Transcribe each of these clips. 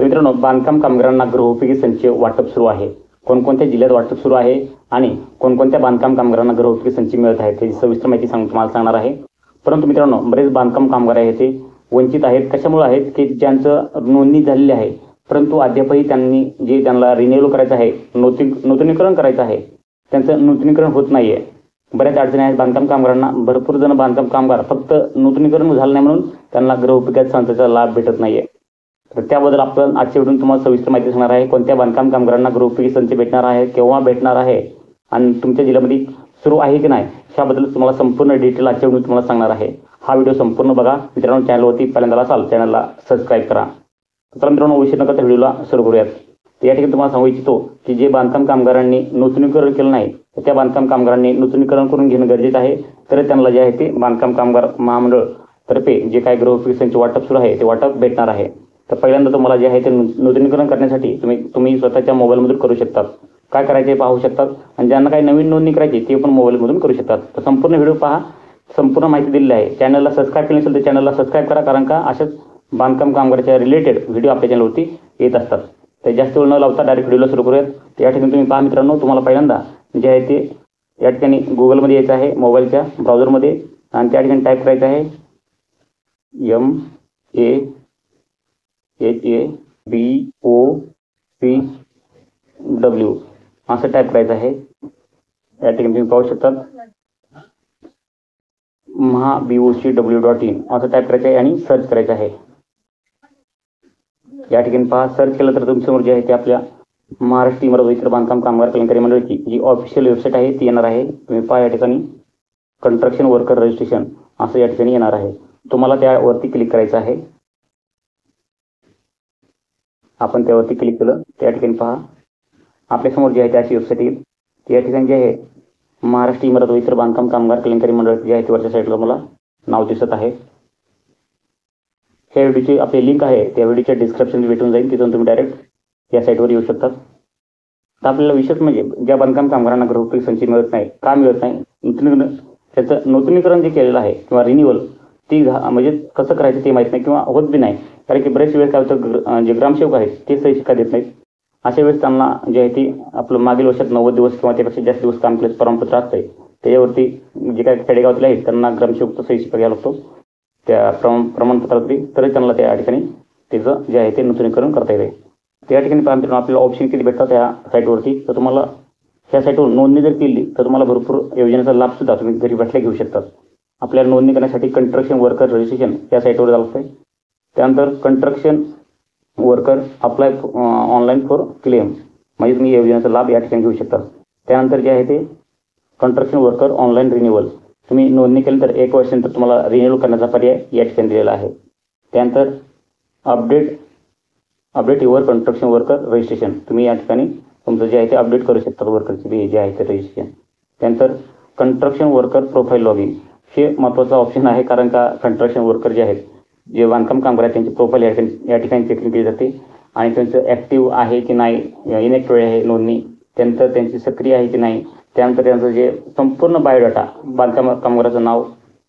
तर मित्रांनो, बांधकाम कामगारांना गृहोपयोगी संच वाटप सुरू आहे. कोणकोणत्या जिल्ह्यात वाटप सुरू आहे आणि कोणकोणत्या बांधकाम कामगारांना गृहोपयोगी संच मिळत आहेत त्याची सविस्तर माहिती तुम्हाला सांगणार आहे. परंतु मित्रांनो, बरेच बांधकाम कामगार आहेत ते वंचित आहेत. कशामुळे आहेत की ज्यांचं नोंदणी झालेली आहे परंतु अद्यापही त्यांना रिन्युअल करायचं आहे, नूतनीकरण करायचं आहे, त्यांचं नूतनीकरण होत नाहीये. बऱ्याच अडचणी आहेत बांधकाम कामगारांना. भरपूर जण बांधकाम कामगार फक्त नूतनीकरण झालं नाही म्हणून त्यांना गृहोपयोगी संचाचा लाभ भेटत नाहीये. तर त्याबद्दल आपण आजच्या व्हिडिओत तुम्हाला सविस्तर माहिती सांगणार आहे. कोणत्या बांधकाम कामगारांना गृहोपयोगी संच भेटणार आहे, केव्हा भेटणार आहे आणि तुमच्या जिल्ह्यामध्ये सुरू आहे की नाही याबद्दल तुम्हाला संपूर्ण डिटेल आजच्या व्हिडिओत तुम्हाला सांगणार आहे. हा व्हिडिओ संपूर्ण बघा. मित्रांनो, चॅनलवरती पहिल्यांदा असाल चॅनलला सबस्क्राईब करा. तर मित्रांनो, विषय न करता व्हिडिओला सुरू करूयात. तर या ठिकाणी तुम्हाला सांगू इच्छितो की जे बांधकाम कामगारांनी नूतनीकरण केलं नाही तर त्या बांधकाम कामगारांनी नूतनीकरण करून घेणं गरजेचं आहे. तर त्यांना जे आहे ते बांधकाम कामगार महामंडळ तर्फे जे काही गृहोपयोगी संच वाटप सुरू आहे ते वाटप भेटणार आहे. तर पहिल्यांदा तुम्हाला जे आहे ते नूतनीकरण करण्यासाठी तुम्ही स्वतःच्या मोबाईलमधून करू शकतात. काय करायचे पाहू शकतात आणि ज्यांना काही नवीन नोंदणी करायची ते पण मोबाईलमधून करू शकतात. तर संपूर्ण व्हिडिओ पहा, संपूर्ण माहिती दिलेली आहे. चॅनलला सबस्क्राईब केलं नसेल तर चॅनलला सबस्क्राईब करा, कारण का अशाच बांधकाम कामगाराच्या रिलेटेड व्हिडिओ आपल्या चॅनलवरती येत असतात. तर जास्त वेळ न लावता डायरेक्ट व्हिडिओला सुरू करूयात. तर या ठिकाणी तुम्ही पहा मित्रांनो, तुम्हाला पहिल्यांदा जे आहे ते या ठिकाणी गुगलमध्ये यायचं आहे, मोबाईलच्या ब्राउझरमध्ये, आणि त्या ठिकाणी टाईप करायचं आहे MAHABOCW असं टाईप करायचं आहे. या ठिकाणी तुम्ही पाहू शकतात MAHABOCW.in असं टाईप करायचं आहे आणि सर्च करायचं आहे. या ठिकाणी पहा, सर्च केलं तर तुमच्यासमोर जे आहे ते आपल्या महाराष्ट्र इमारत व इतर बांधकाम कामगार कल्याणकारी मंडळाची जी ऑफिशियल वेबसाईट आहे ती येणार आहे. तुम्ही पहा, या ठिकाणी कंस्ट्रक्शन वर्कर रजिस्ट्रेशन असं या ठिकाणी येणार आहे. तुम्हाला त्यावरती क्लिक करायचं आहे. आपण त्यावरती क्लिक केलं त्या ठिकाणी पहा आपल्यासमोर जे आहे त्याची वेबसाईट येईल. या ठिकाणी जे आहे महाराष्ट्र इमारत व इतर बांधकाम कामगार कल्याणकारी मंडळ जे आहे वरच्या साईडला मला नाव दिसत आहे. ह्या व्हिडिओची आपली लिंक आहे त्या व्हिडिओच्या डिस्क्रिप्शन भेटून जाईल, तिथून तुम्ही डायरेक्ट या साईटवर येऊ शकतात. तर आपल्याला विशेष म्हणजे ज्या बांधकाम कामगारांना गृहोपयोगी संच मिळत नाही, का मिळत नाही, त्याचं नूतनीकरण जे केलेलं आहे किंवा रिन्युअल म्हणजे कसं करायचं ते माहीत नाही किंवा होत बी नाही. कारण की बरेच वेळेस काय होतं, जे ग्रामसेवक आहेत ते सही शिक्का देत नाहीत. अशा वेळेस त्यांना जे आहे ती आपलं मागील वर्षात 90 दिवस किंवा त्यापेक्षा जास्त दिवस काम केलं प्रमाणपत्र असतं, त्याच्यावरती जे काही खेडेगावातले आहेत त्यांना ग्रामसेवकचा सही शिक्का घ्यावा लागतो त्या प्रमाणपत्रावरती, तरच त्यांना त्या ठिकाणी त्याचं जे आहे ते नूतनीकरण करता येते. त्या ठिकाणी मित्रांनो आपल्याला ऑप्शन किती भेटतात त्या साईटवरती. तर तुम्हाला ह्या साईटवर नोंदणी जर केली तर तुम्हाला भरपूर योजनेचा लाभसुद्धा तुम्ही घरी बसल्या घेऊ शकतात. आपल्याला नोंदणी करण्यासाठी कंस्ट्रक्शन वर्कर रजिस्ट्रेशन या साईटवर जावं लागतं. त्यानंतर construction worker apply online for claim म्हणजे तुम्ही योजनेचा लाभ या ठिकाणी घेऊ शकता. त्यानंतर जे आहे ते कंस्ट्रक्शन वर्कर ऑनलाईन रिन्युअल, तुम्ही नोंदणी केली तर 1 वर्षानंतर तुम्हाला रिन्युअल करण्याचा पर्याय या ठिकाणी दिलेला आहे. त्यानंतर update your construction worker registration, तुम्ही या ठिकाणी तुमचं जे आहे ते अपडेट करू शकता वर्करचे जे आहे ते रजिस्ट्रेशन. त्यानंतर कंस्ट्रक्शन वर्कर प्रोफाईल लॉगिन, हे महत्त्वाचा ऑप्शन आहे, कारण का कंस्ट्रक्शन वर्कर जे आहेत जे बांधकाम कामगार आहेत त्यांची प्रोफाईल या ठिकाणी चेकिंग केली जाते आणि त्यांचं ॲक्टिव्ह आहे की नाही, इनॅक्टिव्ह आहे नोंदणी, त्यानंतर त्यांची सक्रिय आहे की नाही, त्यानंतर त्यांचं जे संपूर्ण बायोडाटा, बांधकाम कामगाराचं नाव,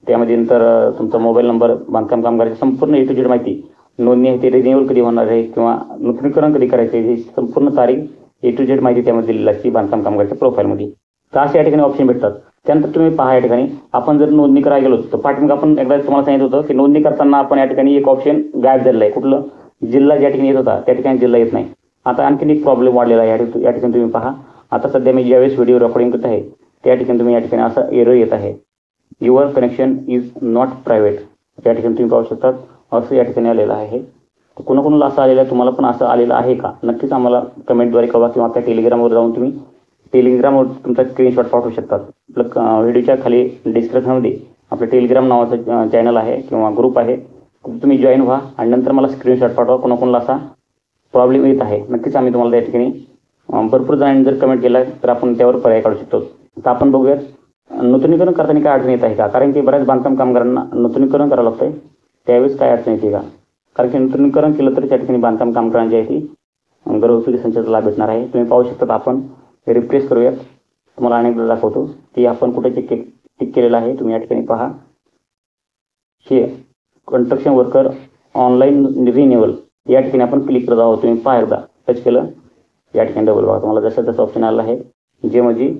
त्यामध्ये नंतर तुमचा मोबाईल नंबर, बांधकाम कामगाराची संपूर्ण A to Z माहिती, नोंदणी आहे ते रिन्युअल कधी होणार आहे किंवा नूतनीकरण कधी करायचे ही संपूर्ण तारीख A to Z माहिती त्यामध्ये दिलेली असते बांधकाम कामगाराच्या प्रोफाईलमध्ये. तर असे या ठिकाणी ऑप्शन भेटतात. त्यानंतर तुम्ही पहा या ठिकाणी आपण जर नोंदणी करायला गेलो तर पाठीमाग आपण एकदा तुम्हाला सांगितलं होतं की नोंदणी करताना आपण या ठिकाणी एक ऑप्शन गायब झालेलं आहे. कुठलं, जिल्हा ज्या ठिकाणी येत होता त्या ठिकाणी जिल्हा येत नाही. आता आणखीन एक प्रॉब्लेम वाढलेला आहे या ठिकाणी तुम्ही पहा. आता सध्या मी ज्यावेळेस व्हिडिओ रेकॉर्डिंग करत आहे त्या ठिकाणी तुम्ही या ठिकाणी असा एरर येत आहे, your connection is not private, या ठिकाणी तुम्ही पाहू शकता असं या ठिकाणी आलेलं आहे. कोणाकोणाला असं आलेलं आहे, तुम्हाला पण असं आलेलं आहे का, नक्कीच आम्हाला कमेंटद्वारे कळवा किंवा आपल्या टेलिग्रामवर जाऊन तुम्ही टेलिग्रामवर तुमचा स्क्रीनशॉट पाठवू शकतात. आपलं व्हिडिओच्या खाली डिस्क्रिप्शनमध्ये आपलं टेलिग्राम नावाचं चॅनल आहे किंवा ग्रुप आहे, तुम्ही जॉईन व्हा आणि नंतर मला स्क्रीनशॉट पाठवा कोणाकोणाला असा प्रॉब्लेम येत आहे. नक्कीच आम्ही तुम्हाला त्या ठिकाणी भरपूर जणांनी जर कमेंट केला तर आपण त्यावर पर्याय काढू शकतो. तर आपण बघूयात नूतनीकरण करताना काय अडचण येत आहे का, कारण की बऱ्याच बांधकाम कामगारांना नूतनीकरण करावं लागतं आहे, त्यावेळेस काय अडचण येते का, कारण की नूतनीकरण केलं तर त्या ठिकाणी बांधकाम कामगारांची आहे ती गृहोपयोगी संचाचा लाभ भेटणार आहे. तुम्ही पाहू शकता. आपण रिफ्रेश करूयात, तुम्हाला अनेकदा दाखवतो की आपण कुठे टिक केलेलं आहे. तुम्ही या ठिकाणी पहा, हे कंस्ट्रक्शन वर्कर ऑनलाईन रिन्युअल या ठिकाणी आपण क्लिक करत आहोत. तुम्ही पहा एकदा टच केलं, या ठिकाणी डबल बघा तुम्हाला जसं तसं ऑप्शन आलं आहे, जे म्हणजे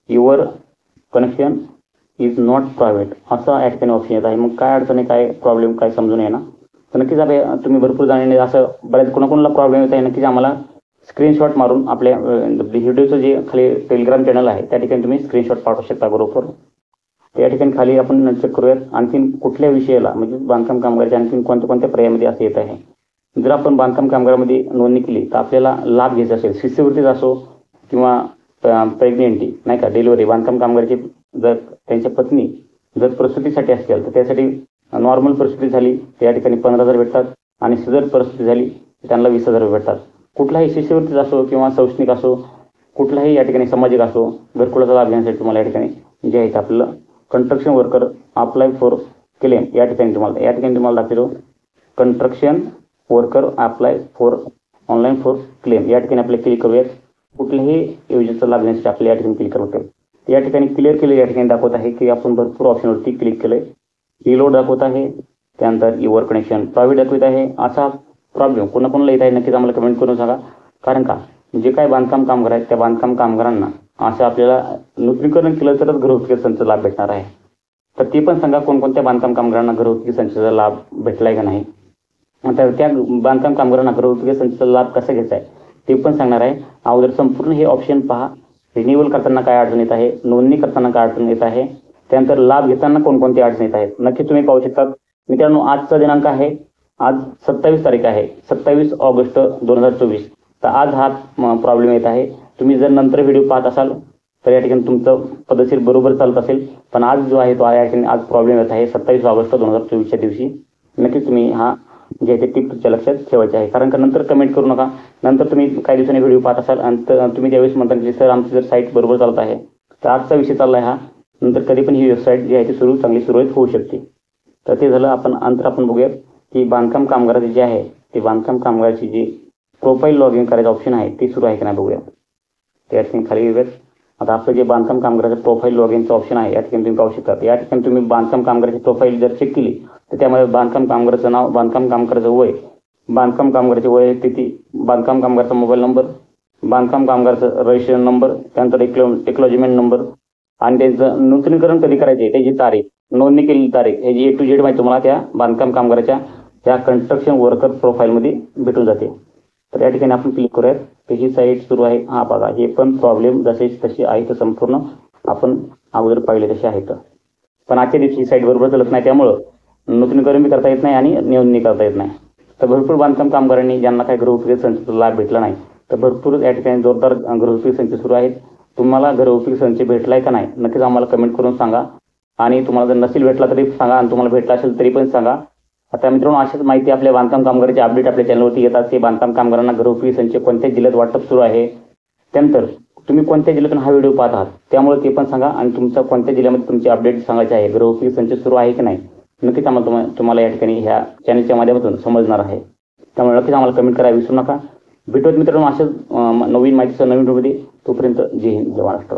your connection is not private असं या ठिकाणी ऑप्शन येत आहे. मग काय अडचण आहे, काय प्रॉब्लेम, काय समजून येणार तर नक्कीच तुम्ही भरपूर जाणणे असं बऱ्याच कोणाकोणाला प्रॉब्लेम येत आहे. नक्कीच आम्हाला स्क्रीनशॉट मारून आपल्या व्हिडिओचं जे खाली टेलिग्राम चॅनल आहे त्या ठिकाणी तुम्ही स्क्रीनशॉट पाठवू शकता ग्रुपवर. त्या ठिकाणी खाली आपण चेक करूयात आणखीन कुठल्या विषयाला म्हणजे बांधकाम कामगाराच्या आणखीन कोणत्या कोणत्या पर्यायामध्ये असं येत आहे. जर आपण बांधकाम कामगारामध्ये नोंदणी केली तर आपल्याला लाभ घ्यायचा असेल, शिष्यवृत्तीच असो किंवा प्रेग्नेंटी नाही का, डिलिव्हरी, बांधकाम कामगाराची जर त्यांच्या पत्नी जर प्रसूतीसाठी असेल तर त्यासाठी नॉर्मल प्रसूती झाली त्या ठिकाणी 15,000 भेटतात आणि सिझर प्रसूती झाली त्यांना 20,000 भेटतात. कुठलाही शिष्यवृत्तीच असो किंवा शैक्षणिक असो, कुठलाही या ठिकाणी सामाजिक असो, घरकुलाचा लाभ घेण्यासाठी तुम्हाला या ठिकाणी जे आहे आपलं construction worker apply for claim या ठिकाणी तुम्हाला दाखवतो construction worker apply for online for claim. या ठिकाणी आपल्याला क्लिक करूयात. कुठल्याही योजनेचा लाभ घेण्यासाठी आपल्याला या ठिकाणी क्लिक करावं. या ठिकाणी क्लिअर केले या ठिकाणी दाखवत आहे की आपण भरपूर ऑप्शनवरती क्लिक केलंय. रिलोड दाखवत आहे, त्यानंतर युअर कनेक्शन प्रायव्हेट दाखवत आहे. असा प्रॉब्लेम कोणाकोणाला येत आहे नक्कीच आम्हाला कमेंट करून सांगा. कारण का जे काय बांधकाम कामगार आहेत त्या बांधकाम कामगारांना असं आपल्याला नूतनीकरण केलं तरच घरगुती संचाचा लाभ भेटणार आहे. तर ते पण सांगा कोणकोणत्या बांधकाम कामगारांना घरगुती संचाचा लाभ भेटलाय का नाही. तर त्या बांधकाम कामगारांना घरगुती संचाचा लाभ कसा घ्यायचा आहे ते पण सांगणार आहे. अगोदर संपूर्ण हे ऑप्शन पहा. रिन्युअल करताना काय अडचण येत आहे, नोंदणी करताना काय अडचण येत आहे, त्यानंतर लाभ घेताना कोणकोणती अडचण येत आहेत नक्की तुम्ही पाहू शकता. मित्रांनो, आजचा दिनांक आहे, आज 27 तारीख आहे, 27 ऑगस्ट 2024. तर आज हा प्रॉब्लेम येत आहे. तुम्ही जर नंतर व्हिडिओ पाहत असाल तर या ठिकाणी तुमचं पद्धतशीर बरोबर चालत असेल, पण आज जो आहे तो या ठिकाणी आज प्रॉब्लेम येत आहे 27 ऑगस्ट 2024च्या दिवशी. नक्कीच तुम्ही हा जे आहे ते टिप तुमच्या लक्षात ठेवायचे आहे. कारण का नंतर कमेंट करू नका. नंतर तुम्ही काही दिवसांनी व्हिडिओ पाहत असाल आणि तुम्ही त्यावेळेस म्हणता की सर आमची जर साईट बरोबर चालत आहे, तर आजचा विषय चालला आहे हा, नंतर कधी पण ही वेबसाईट जी आहे ती चांगली सुरळीत होऊ शकते. तर ते झालं. आपण बघूयात की बांधकाम कामगाराचे जे आहे ते बांधकाम कामगाराची जी प्रोफाईल लॉग इन करायचं ऑप्शन आहे ते सुरू आहे की नाही बघूया. त्या ठिकाणी खाली येऊयात. आता आपलं जे बांधकाम कामगाराचं प्रोफाईल लॉग इनचं ऑप्शन आहे या ठिकाणी तुम्ही पाहू शकता. या ठिकाणी तुम्ही बांधकाम कामगाराची प्रोफाईल जर चेक केली तर त्यामध्ये बांधकाम कामगाराचं नाव, बांधकाम कामगाराचं वय, बांधकाम कामगाराची वय स्थिती, बांधकाम कामगाराचा मोबाईल नंबर, बांधकाम कामगाराचं रजिस्ट्रेशन नंबर, त्यानंतर एक्नॉलेजमेंट नंबर आणि त्यांचं नूतनीकरण कधी करायचे त्याची तारीख, नोंदणी केलेली तारीख, याची A to Z माहिती तुम्हाला त्या बांधकाम कामगाराच्या त्या कंस्ट्रक्शन वर्कर प्रोफाईलमध्ये भेटून जाते. तर या ठिकाणी आपण क्लिक करूयात. ही साईट सुरू आहे. हा बघा, हे पण प्रॉब्लेम जसे तसे आहे तर संपूर्ण आपण अगोदर पाहिले तसे आहेत. पण आजच्या दिवशी ही साईट बरोबर चालत नाही, त्यामुळं नूतनीकरण बी करता येत नाही आणि नोंदणी करता येत नाही. तर भरपूर बांधकाम कामगारांनी ज्यांना काही गृहोपयोगी संचाचा लाभ भेटला नाही तर भरपूर या ठिकाणी जोरदार गृहोपयोगी संच सुरू आहेत. तुम्हाला गृहोपयोगी संच भेटलाय का नाही नक्कीच आम्हाला कमेंट करून सांगा. आणि तुम्हाला जर नसेल भेटला तरी सांगा आणि तुम्हाला भेटला असेल तरी पण सांगा. आता मित्रांनो, अशाच माहिती आपल्या बांधकाम कामगाराची अपडेट आपल्या चॅनलवरती येतात. ते बांधकाम कामगारांना गृहोपयोगी संच कोणत्या जिल्ह्यात वाटप सुरू आहे, त्यानंतर तुम्ही कोणत्या जिल्ह्यातून हा व्हिडिओ पाहत आहात त्यामुळे ते पण सांगा. आणि तुमच्या कोणत्या जिल्ह्यामध्ये तुमची अपडेट सांगायची आहे, गृहोपयोगी संच सुरू आहे की नाही नक्कीच आम्हाला तुम्हाला या ठिकाणी ह्या चॅनलच्या माध्यमातून समजणार आहे. त्यामुळे नक्कीच आम्हाला कमेंट करायला विसरू नका. भेटूयात मित्रांनो अशाच नवीन माहितीचं नवीन व्हिडिओमध्ये. तोपर्यंत जय हिंद, जय महाराष्ट्र.